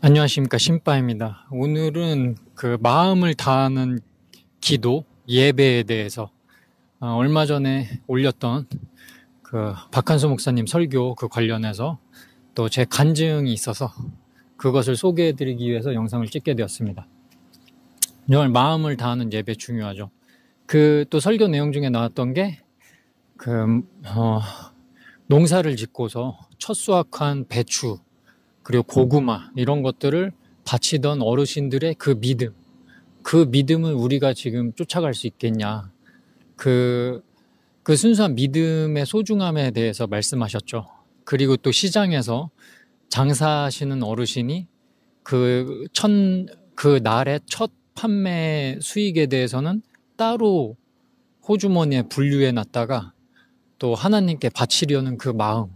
안녕하십니까, 신바입니다. 오늘은 그 마음을 다하는 기도, 예배에 대해서 얼마 전에 올렸던 그 박한수 목사님 설교 그 관련해서 또 제 간증이 있어서 그것을 소개해드리기 위해서 영상을 찍게 되었습니다. 정말 마음을 다하는 예배 중요하죠. 그 또 설교 내용 중에 나왔던 게 그 농사를 짓고서 첫 수확한 배추 그리고 고구마 이런 것들을 바치던 어르신들의 그 믿음을 우리가 지금 쫓아갈 수 있겠냐. 그 순수한 믿음의 소중함에 대해서 말씀하셨죠. 그리고 또 시장에서 장사하시는 어르신이 그 날의 첫 판매 수익에 대해서는 따로 호주머니에 분류해 놨다가 또 하나님께 바치려는 그 마음,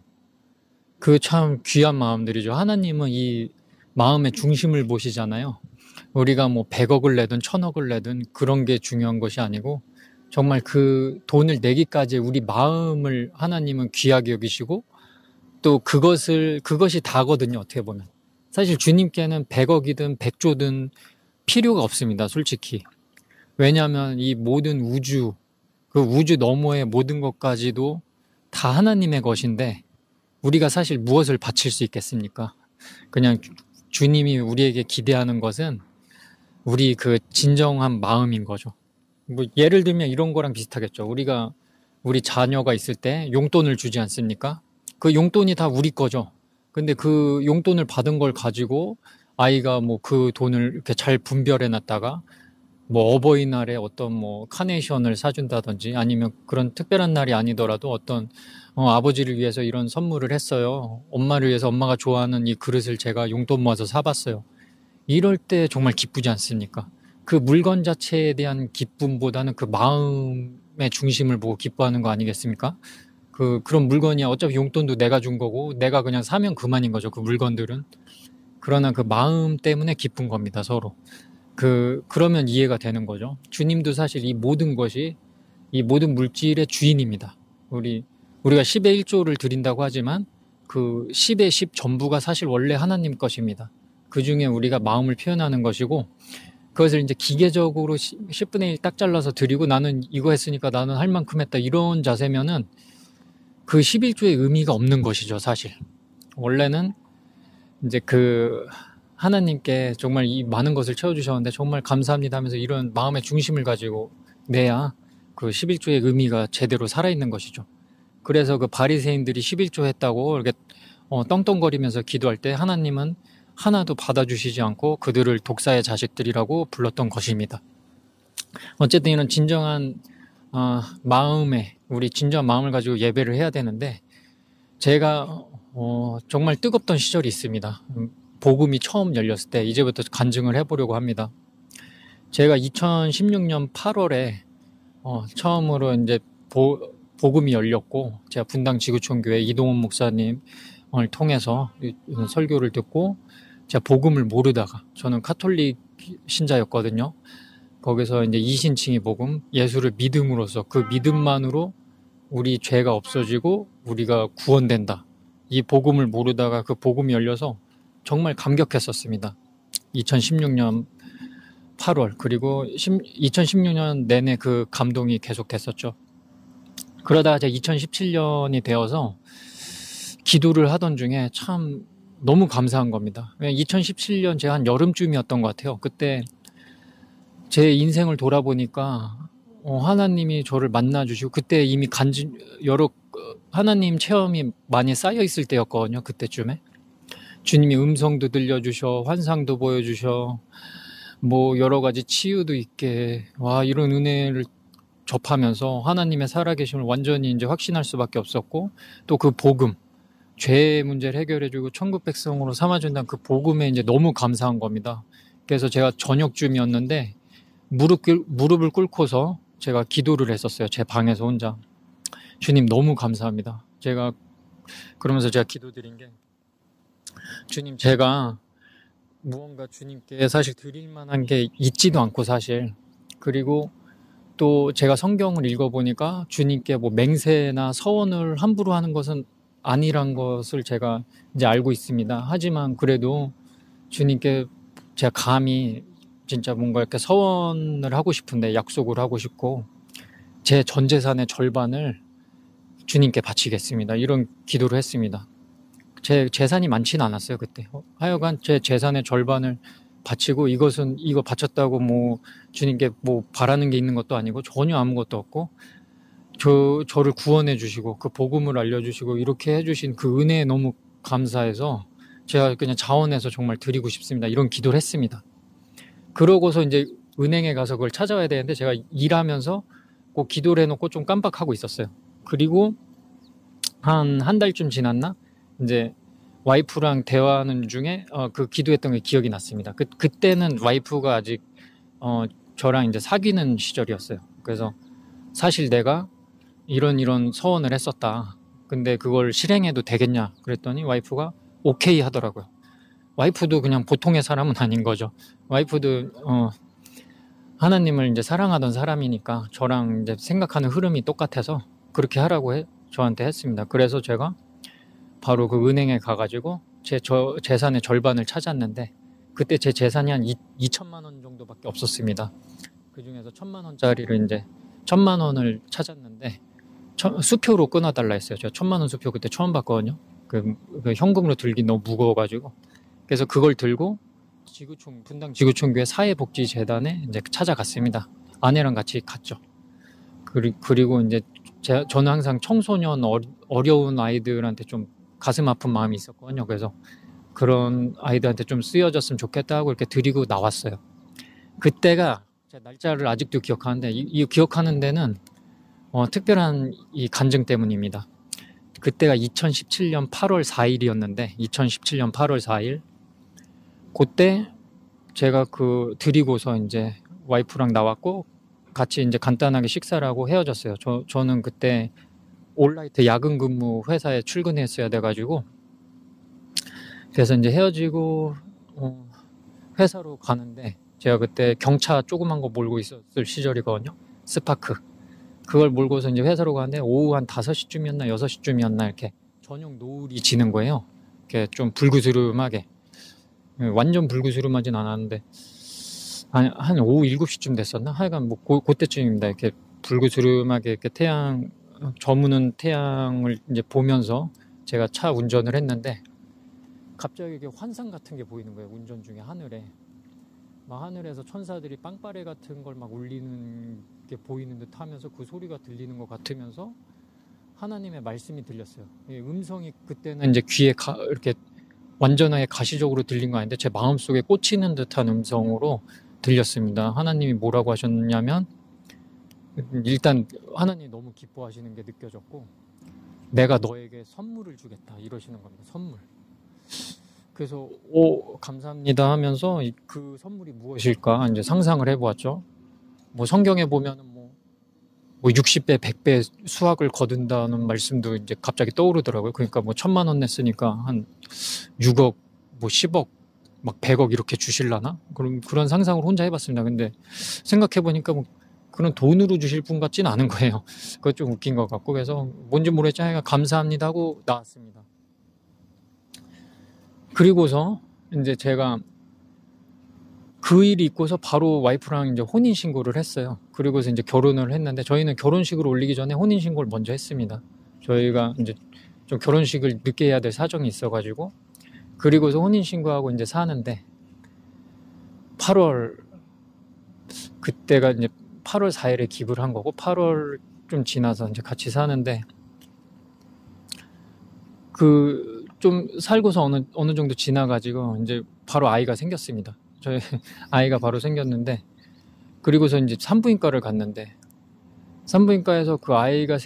그 참 귀한 마음들이죠. 하나님은 이 마음의 중심을 보시잖아요. 우리가 뭐 100억을 내든 1000억을 내든 그런 게 중요한 것이 아니고 정말 그 돈을 내기까지 우리 마음을 하나님은 귀하게 여기시고 또 그것이 다거든요. 어떻게 보면. 사실 주님께는 100억이든 100조든 필요가 없습니다. 솔직히. 왜냐하면 이 모든 우주, 그 우주 너머의 모든 것까지도 다 하나님의 것인데 우리가 사실 무엇을 바칠 수 있겠습니까? 그냥 주님이 우리에게 기대하는 것은 우리 그 진정한 마음인 거죠. 뭐 예를 들면 이런 거랑 비슷하겠죠. 우리 자녀가 있을 때 용돈을 주지 않습니까? 그 용돈이 다 우리 거죠. 근데 그 용돈을 받은 걸 가지고 아이가 뭐 그 돈을 이렇게 잘 분별해 놨다가 뭐 어버이날에 어떤 뭐 카네이션을 사준다든지 아니면 그런 특별한 날이 아니더라도 어떤 아버지를 위해서 이런 선물을 했어요. 엄마를 위해서 엄마가 좋아하는 이 그릇을 제가 용돈 모아서 사봤어요. 이럴 때 정말 기쁘지 않습니까? 그 물건 자체에 대한 기쁨보다는 그 마음의 중심을 보고 기뻐하는 거 아니겠습니까? 그런 물건이야. 어차피 용돈도 내가 준 거고 내가 그냥 사면 그만인 거죠. 그 물건들은. 그러나 그 마음 때문에 기쁜 겁니다. 서로. 그러면 이해가 되는 거죠. 주님도 사실 이 모든 것이 이 모든 물질의 주인입니다. 우리가 10의 1조를 드린다고 하지만 그 10의 10 전부가 사실 원래 하나님 것입니다. 그 중에 우리가 마음을 표현하는 것이고 그것을 이제 기계적으로 10분의 1 딱 잘라서 드리고 나는 이거 했으니까 나는 할 만큼 했다. 이런 자세면은 그 11조의 의미가 없는 것이죠, 사실. 원래는 이제 하나님께 정말 이 많은 것을 채워주셨는데 정말 감사합니다 하면서 이런 마음의 중심을 가지고 내야 그 11조의 의미가 제대로 살아있는 것이죠. 그래서 그 바리새인들이 11조 했다고 이렇게 떵떵거리면서 기도할 때 하나님은 하나도 받아주시지 않고 그들을 독사의 자식들이라고 불렀던 것입니다. 어쨌든 이런 진정한 우리 진정한 마음을 가지고 예배를 해야 되는데 제가 정말 뜨겁던 시절이 있습니다. 복음이 처음 열렸을 때 이제부터 간증을 해보려고 합니다. 제가 2016년 8월에 처음으로 이제 복음이 열렸고 제가 분당 지구촌교회 이동원 목사님을 통해서 설교를 듣고 제가 복음을 모르다가 저는 카톨릭 신자였거든요. 거기서 이제 이신칭의 복음, 예수를 믿음으로써 그 믿음만으로 우리 죄가 없어지고 우리가 구원된다. 이 복음을 모르다가 그 복음이 열려서 정말 감격했었습니다. 2016년 8월 그리고 2016년 내내 그 감동이 계속됐었죠. 그러다가 제가 2017년이 되어서 기도를 하던 중에 참 너무 감사한 겁니다. 2017년 제가 한 여름쯤이었던 것 같아요. 그때 제 인생을 돌아보니까 하나님이 저를 만나주시고 그때 이미 여러 하나님 체험이 많이 쌓여 있을 때였거든요. 그때쯤에 주님이 음성도 들려주셔, 환상도 보여주셔, 뭐 여러 가지 치유도 있게 이런 은혜를 접하면서 하나님의 살아계심을 완전히 이제 확신할 수밖에 없었고 또 그 복음, 죄의 문제를 해결해주고 천국 백성으로 삼아준다는 그 복음에 이제 너무 감사한 겁니다. 그래서 제가 저녁쯤이었는데 무릎을 꿇고서 제가 기도를 했었어요. 제 방에서 혼자. 주님 너무 감사합니다. 그러면서 제가 기도드린 게 주님 제가 무언가 주님께 사실 드릴 만한 게 있지도 않고 사실 그리고 또 제가 성경을 읽어보니까 주님께 뭐 맹세나 서원을 함부로 하는 것은 아니란 것을 제가 이제 알고 있습니다. 하지만 그래도 주님께 제가 감히 진짜 뭔가 이렇게 서원을 하고 싶은데, 약속을 하고 싶고, 제 전 재산의 절반을 주님께 바치겠습니다. 이런 기도를 했습니다. 제 재산이 많지는 않았어요, 그때. 하여간 제 재산의 절반을 바치고, 이거 바쳤다고 뭐 주님께 뭐 바라는 게 있는 것도 아니고 전혀 아무것도 없고, 저를 구원해 주시고 그 복음을 알려주시고 이렇게 해주신 그 은혜에 너무 감사해서 제가 그냥 자원해서 정말 드리고 싶습니다. 이런 기도를 했습니다. 그러고서 이제 은행에 가서 그걸 찾아와야 되는데, 제가 일하면서 꼭 기도를 해놓고 좀 깜빡하고 있었어요. 그리고 한 달쯤 지났나? 이제 와이프랑 대화하는 중에 그 기도했던 게 기억이 났습니다. 그때는 와이프가 아직 저랑 이제 사귀는 시절이었어요. 그래서 사실 내가 이런 서원을 했었다. 근데 그걸 실행해도 되겠냐? 그랬더니 와이프가 오케이 하더라고요. 와이프도 그냥 보통의 사람은 아닌 거죠. 와이프도 하나님을 이제 사랑하던 사람이니까 저랑 이제 생각하는 흐름이 똑같아서 그렇게 하라고 저한테 했습니다. 그래서 제가 바로 그 은행에 가가지고 제 재산의 절반을 찾았는데, 그때 제 재산이 한 2천만 원 정도밖에 없었습니다. 그 중에서 1,000만 원짜리를 이제 1,000만 원을 찾았는데, 수표로 끊어달라 했어요. 제가 1,000만 원 수표 그때 처음 봤거든요. 그 현금으로 들기 너무 무거워가지고. 그래서 그걸 들고 분당 지구촌교회 사회복지재단에 이제 찾아갔습니다. 아내랑 같이 갔죠. 그리고 이제 저는 항상 청소년 어려운 아이들한테 좀 가슴 아픈 마음이 있었거든요. 그래서 그런 아이들한테 좀 쓰여졌으면 좋겠다 하고 이렇게 드리고 나왔어요. 그때가 제가 날짜를 아직도 기억하는데, 이 기억하는 데는 특별한 이 간증 때문입니다. 그때가 2017년 8월 4일이었는데 2017년 8월 4일 그때 제가 드리고서 이제 와이프랑 나왔고 같이 이제 간단하게 식사를 하고 헤어졌어요. 저는 그때 온라이트 야근 근무 회사에 출근했어야 돼가지고, 그래서 이제 헤어지고 회사로 가는데, 제가 그때 경차 조그만 거 몰고 있었을 시절이거든요. 스파크. 그걸 몰고서 이제 회사로 가는데 오후 한 5시쯤이었나 6시쯤이었나 이렇게 저녁 노을이 지는 거예요. 이렇게 좀 불그스름하게. 완전 불그스름하진 않았는데 한 오후 7시쯤 됐었나? 하여간 뭐 그때쯤입니다. 이렇게 불그스름하게 이렇게 저무는 태양을 이제 보면서 제가 차 운전을 했는데, 갑자기 이게 환상 같은 게 보이는 거예요. 운전 중에 하늘에. 막 하늘에서 천사들이 빵빠레 같은 걸 막 울리는 게 보이는 듯 하면서 그 소리가 들리는 것 같으면서 하나님의 말씀이 들렸어요. 음성이 그때는 이제 귀에 이렇게 완전하게 가시적으로 들린 거 아닌데 제 마음속에 꽂히는 듯한 음성으로 들렸습니다. 하나님이 뭐라고 하셨냐면, 일단 하나님이 너무 기뻐하시는 게 느껴졌고, 내가 너에게 선물을 주겠다 이러시는 겁니다. 선물. 그래서 감사합니다 하면서 그 선물이 무엇일까 이제 상상을 해보았죠. 뭐 성경에 보면은 뭐 60배, 100배 수확을 거둔다는 말씀도 이제 갑자기 떠오르더라고요. 그러니까 뭐 1,000만 원 냈으니까 한 6억, 뭐 10억, 막 100억 이렇게 주실라나? 그런 상상을 혼자 해봤습니다. 근데 생각해보니까 뭐 그런 돈으로 주실 분 같지는 않은 거예요. 그것 좀 웃긴 것 같고, 그래서 뭔지 모르겠지만 감사합니다 하고 나왔습니다. 그리고서 이제 제가 그 일이 있고서 바로 와이프랑 이제 혼인신고를 했어요. 그리고서 이제 결혼을 했는데, 저희는 결혼식을 올리기 전에 혼인신고를 먼저 했습니다. 저희가 이제 좀 결혼식을 늦게 해야 될 사정이 있어가지고, 그리고서 혼인신고하고 이제 사는데, 그때가 이제 8월 4일에 기부를 한 거고, 8월 좀 지나서 이제 같이 사는데, 좀 살고서 어느 정도 지나가지고 이제 바로 아이가 생겼습니다. 저희 아이가 바로 생겼는데, 그리고서 이제 산부인과를 갔는데, 산부인과에서 그 아이가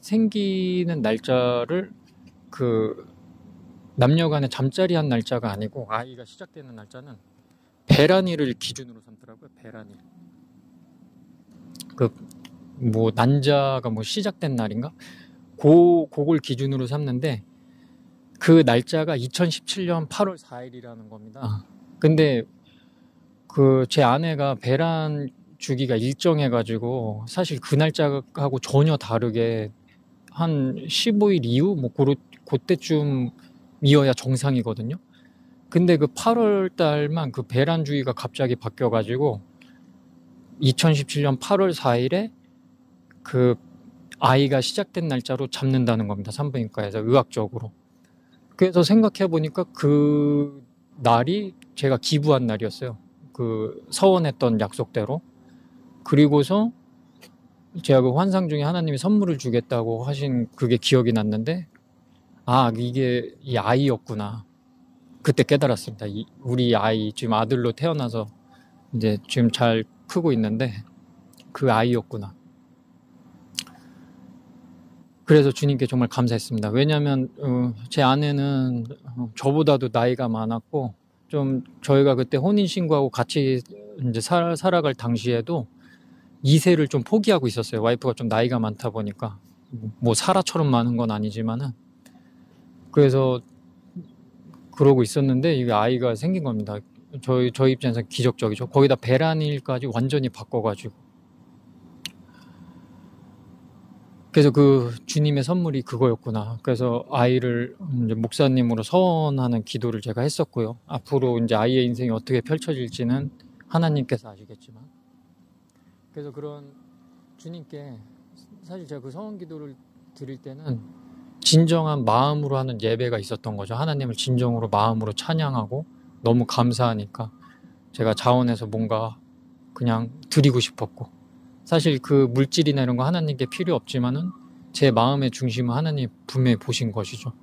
생기는 날짜를 남녀간의 잠자리 한 날짜가 아니고, 아이가 시작되는 날짜는 배란일을 기준으로 삼더라고요. 배란일. 뭐 난자가 뭐 시작된 날인가? 그걸 기준으로 삼는데, 그 날짜가 2017년 8월 4일이라는 겁니다. 근데 제 아내가 배란 주기가 일정해가지고 사실 그 날짜하고 전혀 다르게 한 15일 이후 뭐 그때쯤이어야 정상이거든요. 근데 그 8월 달만 그 배란주의가 갑자기 바뀌어가지고 2017년 8월 4일에 그 아이가 시작된 날짜로 잡는다는 겁니다. 산부인과에서 의학적으로. 그래서 생각해 보니까 그 날이 제가 기부한 날이었어요. 그 서원했던 약속대로. 그리고서 제가 그 환상 중에 하나님이 선물을 주겠다고 하신 그게 기억이 났는데, 아, 이게 이 아이였구나. 그때 깨달았습니다. 우리 아이, 지금 아들로 태어나서 이제 지금 잘 크고 있는데, 그 아이였구나. 그래서 주님께 정말 감사했습니다. 왜냐하면 제 아내는 저보다도 나이가 많았고, 좀 저희가 그때 혼인신고하고 같이 이제 살아갈 당시에도 2세를 좀 포기하고 있었어요. 와이프가 좀 나이가 많다 보니까. 뭐 사라처럼 많은 건 아니지만은. 그래서 그러고 있었는데 이게 아이가 생긴 겁니다. 저희 입장에서 기적적이죠. 거기다 배란일까지 완전히 바꿔가지고. 그래서 그 주님의 선물이 그거였구나. 그래서 아이를 이제 목사님으로 서원하는 기도를 제가 했었고요. 앞으로 이제 아이의 인생이 어떻게 펼쳐질지는 하나님께서 아시겠지만. 그래서 그런 주님께 사실 제가 그 서원 기도를 드릴 때는 진정한 마음으로 하는 예배가 있었던 거죠. 하나님을 진정으로 마음으로 찬양하고 너무 감사하니까 제가 자원해서 뭔가 그냥 드리고 싶었고, 사실 그 물질이나 이런 거 하나님께 필요 없지만은 제 마음의 중심은 하나님 분명히 보신 것이죠.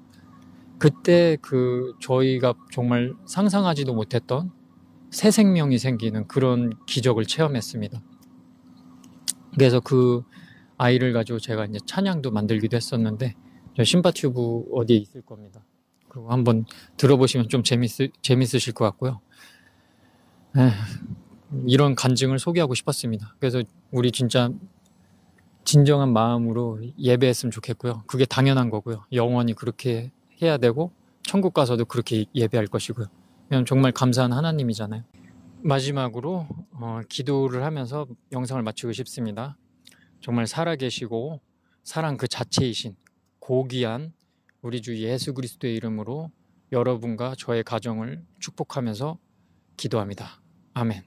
그때 그 저희가 정말 상상하지도 못했던 새 생명이 생기는 그런 기적을 체험했습니다. 그래서 그 아이를 가지고 제가 이제 찬양도 만들기도 했었는데, 저 심바튜브 어디에 있을 겁니다. 그리고 한번 들어보시면 좀 재밌으실 것 같고요. 이런 간증을 소개하고 싶었습니다. 그래서 우리 진짜 진정한 마음으로 예배했으면 좋겠고요. 그게 당연한 거고요. 영원히 그렇게 해야 되고 천국 가서도 그렇게 예배할 것이고요. 왜냐면 정말 감사한 하나님이잖아요. 마지막으로 기도를 하면서 영상을 마치고 싶습니다. 정말 살아계시고 사랑 그 자체이신 고귀한 우리 주 예수 그리스도의 이름으로 여러분과 저의 가정을 축복하면서 기도합니다. 아멘.